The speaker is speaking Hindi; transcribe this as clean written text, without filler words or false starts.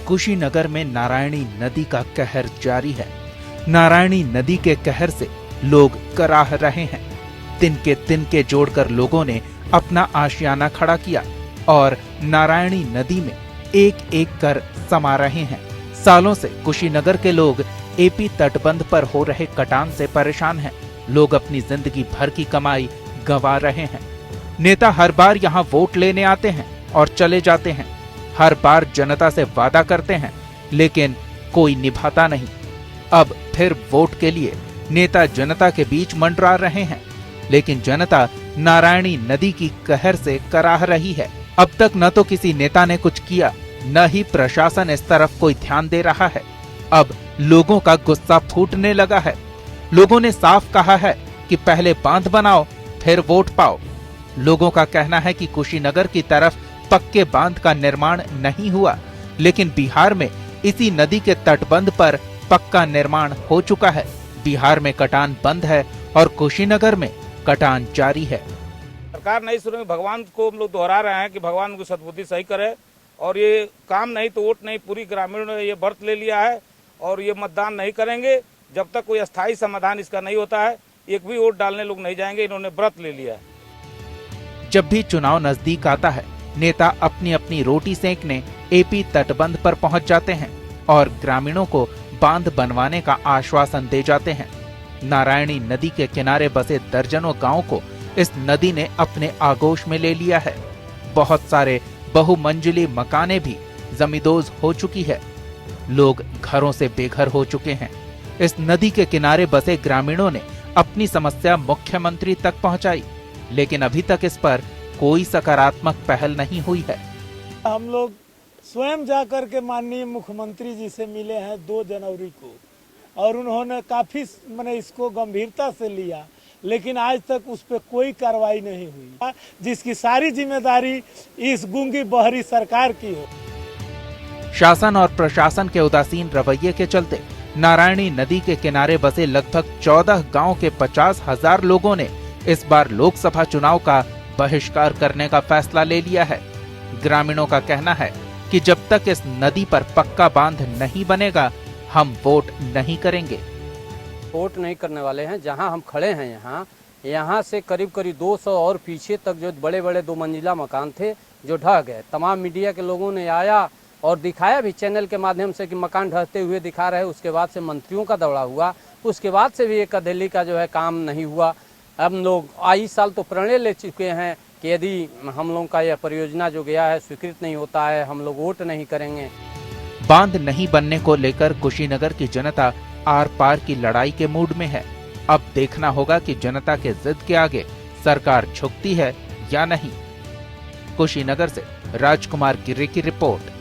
कुशीनगर में नारायणी नदी का कहर जारी है। नारायणी नदी के कहर से लोग कराह रहे हैं। तिनके जोड़कर लोगों ने अपना आशियाना खड़ा किया और नारायणी नदी में एक एक कर समा रहे हैं। सालों से कुशीनगर के लोग एपी तटबंध पर हो रहे कटान से परेशान हैं। लोग अपनी जिंदगी भर की कमाई गंवा रहे हैं। नेता हर बार यहाँ वोट लेने आते हैं और चले जाते हैं। हर बार जनता से वादा करते हैं, लेकिन कोई निभाता नहीं। अब फिर वोट के लिए नेता जनता के बीच मंडरा रहे हैं, लेकिन जनता नारायणी नदी की कहर से कराह रही है। अब तक न तो किसी नेता ने कुछ किया, न ही प्रशासन इस तरफ कोई ध्यान दे रहा है। अब लोगों का गुस्सा फूटने लगा है। लोगों ने साफ कहा है कि पहले बांध बनाओ, फिर वोट पाओ। लोगों का कहना है कि कुशीनगर की तरफ पक्के बांध का निर्माण नहीं हुआ, लेकिन बिहार में इसी नदी के तटबंध पर पक्का निर्माण हो चुका है। बिहार में कटान बंद है और कुशीनगर में कटान जारी है। सरकार नई शुरू में भगवान को हम लोग दोहरा रहे हैं कि भगवान को सद्बुद्धि सही करे, और ये काम नहीं तो वोट नहीं। पूरी ग्रामीणों ने ये व्रत ले लिया है और ये मतदान नहीं करेंगे जब तक कोई अस्थायी समाधान इसका नहीं होता है। एक भी वोट डालने लोग नहीं जाएंगे, इन्होंने व्रत ले लिया है। जब भी चुनाव नजदीक आता है, नेता अपनी अपनी रोटी सेंकने एपी तटबंध पर पहुंच जाते हैं और ग्रामीणों को बांध बनवाने का आश्वासन दे जाते हैं। नारायणी नदी के किनारे बसे दर्जनों गांवों को इस नदी ने अपने आगोश में ले लिया है। बहुत सारे बहुमंजिली मकानें भी जमींदोज हो चुकी है। लोग घरों से बेघर हो चुके हैं। इस नदी के किनारे बसे ग्रामीणों ने अपनी समस्या मुख्यमंत्री तक पहुंचाई, लेकिन अभी तक इस पर कोई सकारात्मक पहल नहीं हुई है। हम लोग स्वयं जाकर के माननीय मुख्यमंत्री जी से मिले हैं 2 जनवरी को, और उन्होंने काफी इसको गंभीरता से लिया, लेकिन आज तक उस पर कोई कार्रवाई नहीं हुई, जिसकी सारी जिम्मेदारी इस गूंगी बहरी सरकार की हो। शासन और प्रशासन के उदासीन रवैये के चलते नारायणी नदी के किनारे बसे लगभग 14 गांव के 50,000 लोगों ने इस बार लोकसभा चुनाव का बहिष्कार करने का फैसला ले लिया है। ग्रामीणों का कहना है कि जब तक इस नदी पर पक्का बांध नहीं बनेगा, हम वोट नहीं करेंगे। वोट नहीं करने वाले हैं। जहां हम खड़े हैं यहाँ से करीब 200 और पीछे तक जो बड़े बड़े 2 मंजिला मकान थे जो ढह गए। तमाम मीडिया के लोगों ने आया और दिखाया भी चैनल के माध्यम से कि मकान ढहते हुए दिखा रहे। उसके बाद से मंत्रियों का दौड़ा हुआ, उसके बाद से भी एक अधेली का जो है काम नहीं हुआ। अब लोग इस साल तो प्रणय ले चुके हैं कि यदि हम लोगों का यह परियोजना जो गया है स्वीकृत नहीं होता है, हम लोग वोट नहीं करेंगे। बांध नहीं बनने को लेकर कुशीनगर की जनता आर पार की लड़ाई के मूड में है। अब देखना होगा कि जनता के जिद के आगे सरकार झुकती है या नहीं। कुशीनगर से राजकुमार गिर्रे की रिपोर्ट।